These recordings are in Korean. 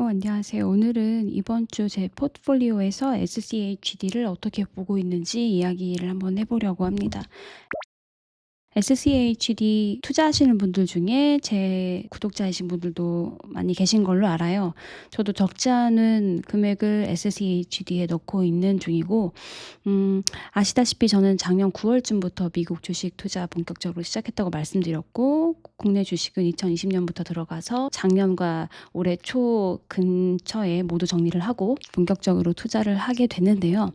안녕하세요. 오늘은 이번 주 제 포트폴리오에서 SCHD를 어떻게 보고 있는지 이야기를 한번 해보려고 합니다. SCHD 투자하시는 분들 중에 제 구독자이신 분들도 많이 계신 걸로 알아요. 저도 적지 않은 금액을 SCHD에 넣고 있는 중이고, 아시다시피 저는 작년 9월쯤부터 미국 주식 투자 본격적으로 시작했다고 말씀드렸고, 국내 주식은 2020년부터 들어가서 작년과 올해 초 근처에 모두 정리를 하고 본격적으로 투자를 하게 됐는데요.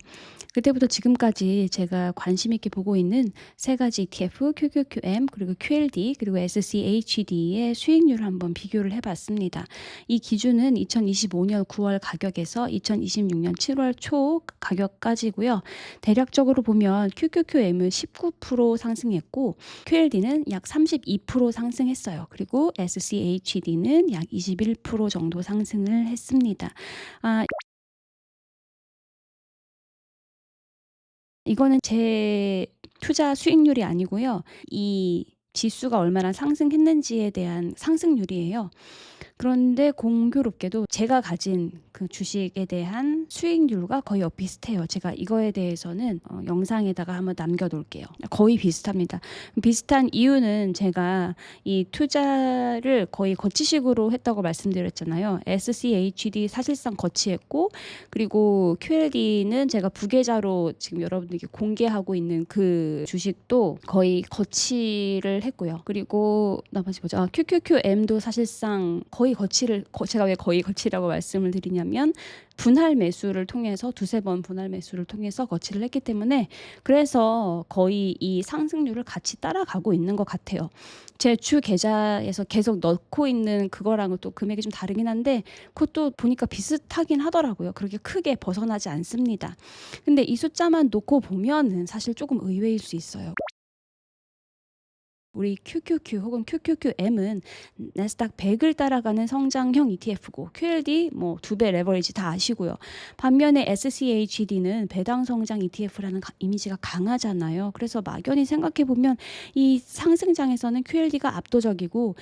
그때부터 지금까지 제가 관심 있게 보고 있는 세 가지 ETF, QQQM, 그리고 QLD, 그리고 SCHD의 수익률을 한번 비교를 해봤습니다. 이 기준은 2025년 9월 가격에서 2026년 7월 초 가격까지고요. 대략적으로 보면 QQQM은 19% 상승했고 QLD는 약 32% 상승했어요. 그리고 SCHD는 약 21% 정도 상승을 했습니다. 이거는 제 투자 수익률이 아니고요. 이 지수가 얼마나 상승했는지에 대한 상승률이에요. 그런데 공교롭게도 제가 가진 그 주식에 대한 수익률과 거의 비슷해요. 제가 이거에 대해서는 영상에다가 한번 남겨놓을게요. 거의 비슷합니다. 비슷한 이유는 제가 이 투자를 거의 거치식으로 했다고 말씀드렸잖아요. SCHD 사실상 거치했고, 그리고 QLD는 제가 부계좌로 지금 여러분들께 공개하고 있는 그 주식도 거의 거치를 했고요. 그리고 나머지 보자. QQQM도 사실상 거의 거치를, 제가 왜 거의 거치라고 말씀을 드리냐면 분할 매수를 통해서 두세 번 분할 매수를 통해서 거치를 했기 때문에, 그래서 거의 이 상승률을 같이 따라가고 있는 것 같아요. 제 주 계좌에서 계속 넣고 있는 그거랑은 또 금액이 좀 다르긴 한데 그것도 보니까 비슷하긴 하더라고요. 그렇게 크게 벗어나지 않습니다. 근데 이 숫자만 놓고 보면은 사실 조금 의외일 수 있어요. 우리 QQQ 혹은 QQQM은 나스닥 100을 따라가는 성장형 ETF고, QLD 뭐 2배 레버리지 다 아시고요. 반면에 SCHD는 배당 성장 ETF라는 이미지가 강하잖아요. 그래서 막연히 생각해 보면 이 상승장에서는 QLD가 압도적이고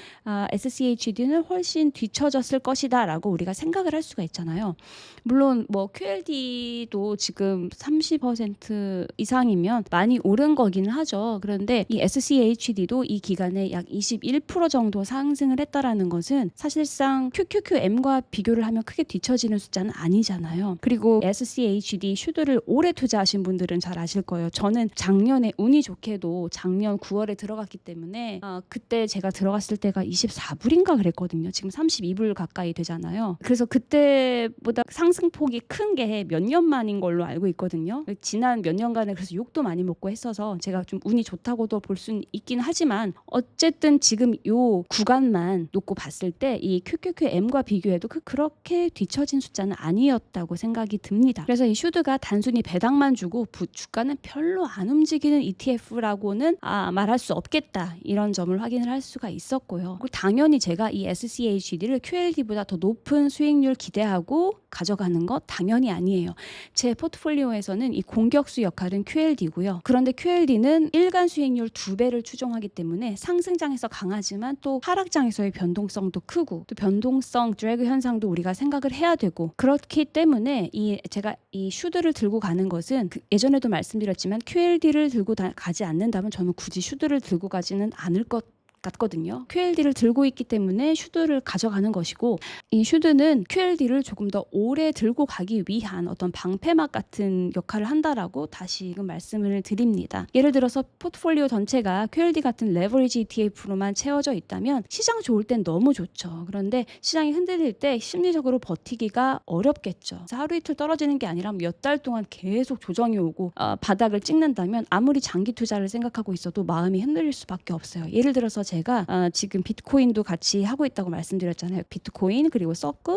SCHD는 훨씬 뒤처졌을 것이다라고 우리가 생각을 할 수가 있잖아요. 물론 뭐 QLD도 지금 30% 이상이면 많이 오른 거기는 하죠. 그런데 이 SCHD도 이 기간에 약 21% 정도 상승을 했다라는 것은 사실상 QQQM과 비교를 하면 크게 뒤처지는 숫자는 아니잖아요. 그리고 SCHD 슈드를 오래 투자하신 분들은 잘 아실 거예요. 저는 작년에 운이 좋게도 작년 9월에 들어갔기 때문에 그때 제가 들어갔을 때가 24불인가 그랬거든요. 지금 32불 가까이 되잖아요. 그래서 그때보다 상승폭이 큰 게 몇 년 만인 걸로 알고 있거든요. 지난 몇 년간에 그래서 욕도 많이 먹고 했어서 제가 좀 운이 좋다고도 볼 수는 있긴 하지만, 어쨌든 지금 요 구간만 놓고 봤을 때 이 QQQM과 비교해도 그렇게 뒤처진 숫자는 아니었다고 생각이 듭니다. 그래서 이 슈드가 단순히 배당만 주고 주가는 별로 안 움직이는 ETF라고는 말할 수 없겠다, 이런 점을 확인을 할 수가 있었고요. 그리고 당연히 제가 이 SCHD를 QLD보다 더 높은 수익률 기대하고 가져가는 것 당연히 아니에요. 제 포트폴리오에서는 이 공격수 역할은 QLD고요. 그런데 QLD는 일간 수익률 2배를 추정하기 때문에 상승장에서 강하지만 또 하락장에서의 변동성도 크고, 또 변동성 드래그 현상도 우리가 생각을 해야 되고, 그렇기 때문에 제가 이 슈드를 들고 가는 것은 예전에도 말씀드렸지만 QLD를 들고 가지 않는다면 저는 굳이 슈드를 들고 가지는 않을 것 같거든요. QLD를 들고 있기 때문에 슈드를 가져가는 것이고, 이 슈드는 QLD를 조금 더 오래 들고 가기 위한 어떤 방패막 같은 역할을 한다라고 다시금 말씀을 드립니다. 예를 들어서 포트폴리오 전체가 QLD 같은 레버리지 ETF로만 채워져 있다면 시장 좋을 땐 너무 좋죠. 그런데 시장이 흔들릴 때 심리적으로 버티기가 어렵겠죠. 하루 이틀 떨어지는 게 아니라 몇 달 동안 계속 조정이 오고 바닥을 찍는다면 아무리 장기 투자를 생각하고 있어도 마음이 흔들릴 수밖에 없어요. 예를 들어서 제가 지금 비트코인도 같이 하고 있다고 말씀드렸잖아요. 비트코인, 그리고 서클,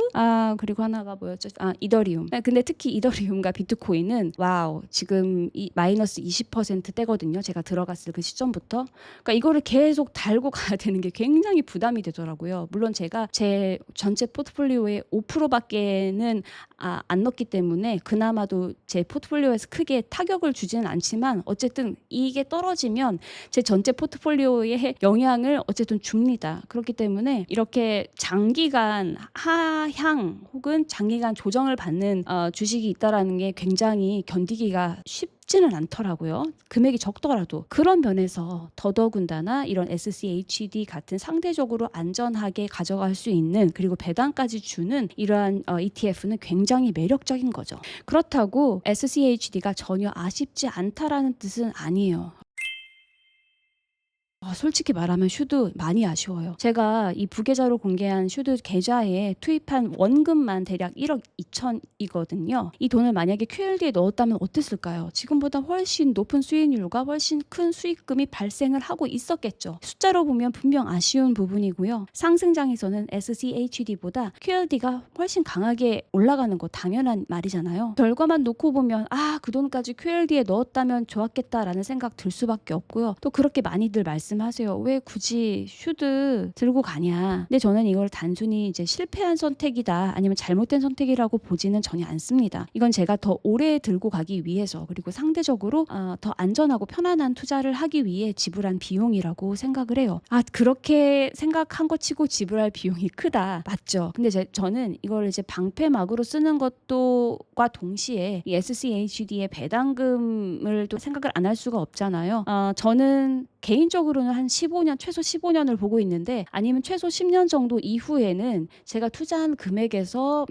그리고 하나가 뭐였죠? 이더리움. 근데 특히 이더리움과 비트코인은 와우, 지금 마이너스 20%대거든요. 제가 들어갔을 그 시점부터. 그러니까 이거를 계속 달고 가야 되는 게 굉장히 부담이 되더라고요. 물론 제가 제 전체 포트폴리오의 5%밖에는 안 넣기 때문에 그나마도 제 포트폴리오에서 크게 타격을 주지는 않지만, 어쨌든 이게 떨어지면 제 전체 포트폴리오에 영향을 배당을 어쨌든 줍니다. 그렇기 때문에 이렇게 장기간 하향 혹은 장기간 조정을 받는 주식이 있다라는 게 굉장히 견디기가 쉽지는 않더라고요. 금액이 적더라도. 그런 면에서 더더군다나 이런 SCHD 같은 상대적으로 안전하게 가져갈 수 있는, 그리고 배당까지 주는 이러한 ETF는 굉장히 매력적인 거죠. 그렇다고 SCHD가 전혀 아쉽지 않다라는 뜻은 아니에요. 솔직히 말하면 슈드 많이 아쉬워요. 제가 이 부계좌로 공개한 슈드 계좌에 투입한 원금만 대략 1억 2천이거든요. 이 돈을 만약에 QLD에 넣었다면 어땠을까요? 지금보다 훨씬 높은 수익률과 훨씬 큰 수익금이 발생을 하고 있었겠죠. 숫자로 보면 분명 아쉬운 부분이고요. 상승장에서는 SCHD보다 QLD가 훨씬 강하게 올라가는 거 당연한 말이잖아요. 결과만 놓고 보면 그 돈까지 QLD에 넣었다면 좋았겠다라는 생각 들 수밖에 없고요. 또 그렇게 많이들 말씀하세요. 왜 굳이 슈드 들고 가냐. 근데 저는 이걸 단순히 이제 실패한 선택이다, 아니면 잘못된 선택이라고 보지는 전혀 않습니다. 이건 제가 더 오래 들고 가기 위해서, 그리고 상대적으로 더 안전하고 편안한 투자를 하기 위해 지불한 비용이라고 생각을 해요. 그렇게 생각한 것 치고 지불할 비용이 크다. 맞죠. 근데 저는 이걸 이제 방패막으로 쓰는 것과 동시에 이 SCHD의 배당금을 또 생각을 안 할 수가 없잖아요. 저는 개인적으로는 한 15년, 최소 15년을 보고 있는데, 아니면 최소 10년 정도 이후에는 제가 투자한 금액에서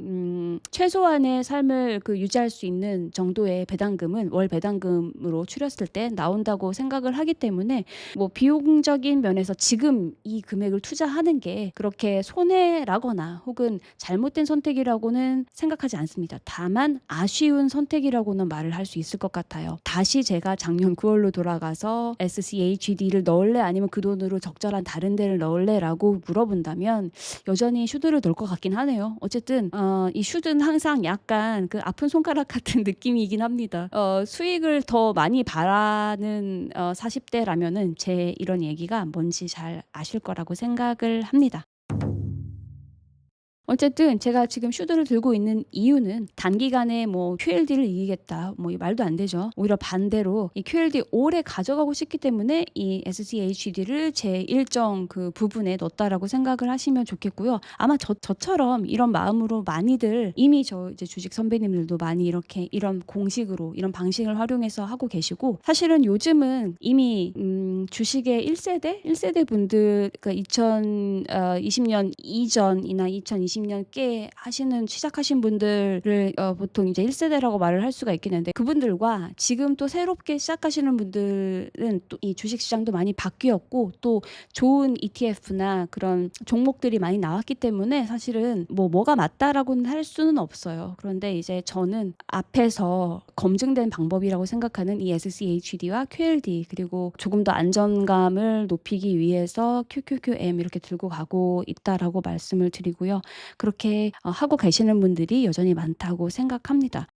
최소한의 삶을 유지할 수 있는 정도의 배당금은 월 배당금으로 추렸을 때 나온다고 생각을 하기 때문에, 뭐 비용적인 면에서 지금 이 금액을 투자하는 게 그렇게 손해라거나 혹은 잘못된 선택이라고는 생각하지 않습니다. 다만 아쉬운 선택이라고는 말을 할 수 있을 것 같아요. 다시 제가 작년 9월로 돌아가서 SCHD를 넣을래, 아니면 그 돈으로 적절한 다른 데를 넣을래 라고 물어본다면 여전히 슈드를 넣을 것 같긴 하네요. 어쨌든 이 슈드는 항상 약간 그 아픈 손가락 같은 느낌이긴 합니다. 수익을 더 많이 바라는 40대라면은 제 이런 얘기가 뭔지 잘 아실 거라고 생각을 합니다. 어쨌든 제가 지금 슈드를 들고 있는 이유는 단기간에 뭐 QLD를 이기겠다, 뭐 이 말도 안 되죠. 오히려 반대로 이 QLD 오래 가져가고 싶기 때문에 이 SCHD를 제 일정 그 부분에 넣었다라고 생각을 하시면 좋겠고요. 아마 저처럼 이런 마음으로 많이들, 이미 저 이제 주식 선배님들도 많이 이렇게 이런 공식으로 이런 방식을 활용해서 하고 계시고, 사실은 요즘은 이미 주식의 1세대 분들, 그러니까 2020년 이전이나 2020년 께 시작하신 분들을 보통 이제 1세대라고 말을 할 수가 있겠는데, 그분들과 지금 또 새롭게 시작하시는 분들은 또 이 주식 시장도 많이 바뀌었고, 또 좋은 ETF나 그런 종목들이 많이 나왔기 때문에 사실은 뭐가 맞다라고는 할 수는 없어요. 그런데 이제 저는 앞에서 검증된 방법이라고 생각하는 이 SCHD와 QLD, 그리고 조금 더 안전감을 높이기 위해서 QQQM 이렇게 들고 가고 있다라고 말씀을 드리고요. 그렇게 하고 계시는 분들이 여전히 많다고 생각합니다.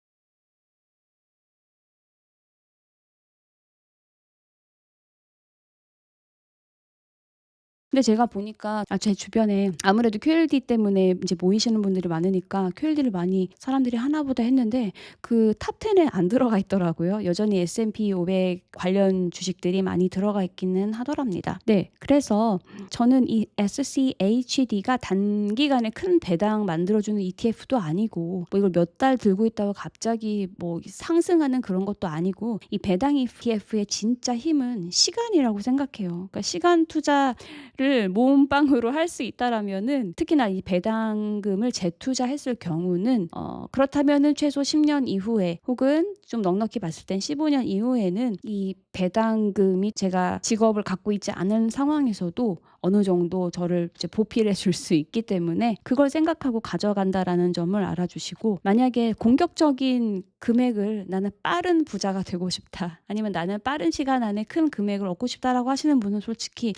근데 제가 보니까 제 주변에 아무래도 QLD 때문에 이제 모이시는 분들이 많으니까 QLD를 많이 사람들이 하나보다 했는데, 그 탑 10에 안 들어가 있더라고요. 여전히 S&P 500 관련 주식들이 많이 들어가 있기는 하더랍니다. 네, 그래서 저는 이 SCHD가 단기간에 큰 배당 만들어주는 ETF도 아니고, 뭐 이걸 몇 달 들고 있다고 갑자기 뭐 상승하는 그런 것도 아니고, 이 배당 ETF의 진짜 힘은 시간이라고 생각해요. 그러니까 시간 투자를 모음빵으로 할 수 있다라면은, 특히나 이 배당금을 재투자했을 경우는 그렇다면은 최소 10년 이후에, 혹은 좀 넉넉히 봤을 땐 15년 이후에는 이 배당금이 제가 직업을 갖고 있지 않은 상황에서도 어느 정도 저를 이제 보필해 줄 수 있기 때문에, 그걸 생각하고 가져간다라는 점을 알아주시고, 만약에 공격적인 금액을, 나는 빠른 부자가 되고 싶다, 아니면 나는 빠른 시간 안에 큰 금액을 얻고 싶다라고 하시는 분은 솔직히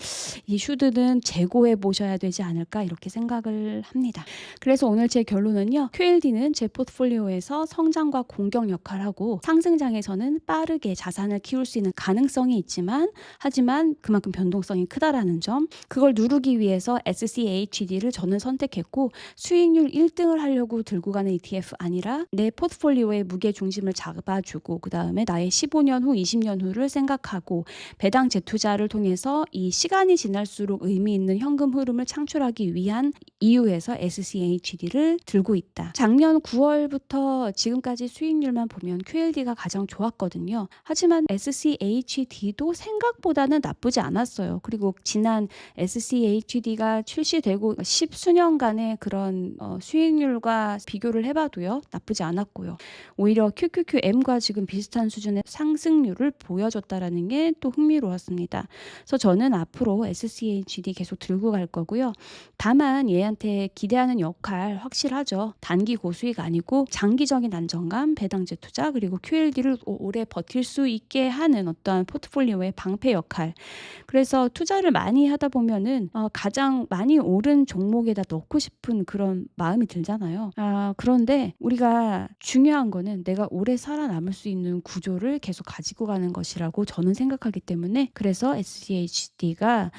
이 슈드는 재고해 보셔야 되지 않을까, 이렇게 생각을 합니다. 그래서 오늘 제 결론은요, QLD는 제 포트폴리오에서 성장과 공격 역할을 하고, 상승장에서는 빠르게 자산을 키울 수 있는 가능성이 있지만, 하지만 그만큼 변동성이 크다라는 점, 그걸 누르기 위해서 SCHD를 저는 선택했고, 수익률 1등을 하려고 들고 가는 ETF 아니라 내 포트폴리오의 무게 중심을 잡아주고, 그 다음에 나의 15년 후, 20년 후를 생각하고 배당 재투자를 통해서 이 시간이 지날수록 의미 있는 현금 흐름을 창출하기 위한 이유에서 SCHD를 들고 있다. 작년 9월부터 지금까지 수익률만 보면 QLD가 가장 좋았거든요. 하지만 SCHD도 생각보다는 나쁘지 않았어요. 그리고 지난 SCHD가 출시되고 10수년간의 그런 수익률과 비교를 해봐도요, 나쁘지 않았고요. 오히려 QQQM과 지금 비슷한 수준의 상승률을 보여줬다라는 게 또 흥미로웠습니다. 그래서 저는 앞으로 SCHD 계속 들고 갈 거고요. 다만 얘한테 기대하는 역할 확실하죠. 단기 고수익 아니고 장기적인 안정감, 배당제 투자, 그리고 QLD를 오래 버틸 수 있게 하는 어떠한 포트폴리오의 방패 역할. 그래서 투자를 많이 하다 보면은 가장 많이 오른 종목에다 넣고 싶은 그런 마음이 들잖아요. 그런데 우리가 중요한 거는 내가 오래 살아남을 수 있는 구조를 계속 가지고 가는 것이라고 저는 생각하기 때문에, 그래서 SCHD가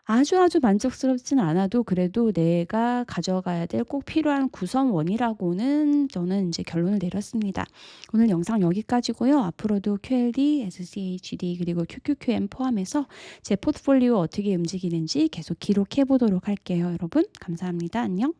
아주 만족스럽지는 않아도 그래도 내가 가져가야 될 꼭 필요한 구성원이라고는 저는 이제 결론을 내렸습니다. 오늘 영상 여기까지고요. 앞으로도 QLD, SCHD 그리고 QQQM 포함해서 제 포트폴리오 어떻게 움직이는지 계속 기록해 보도록 할게요. 여러분 감사합니다. 안녕.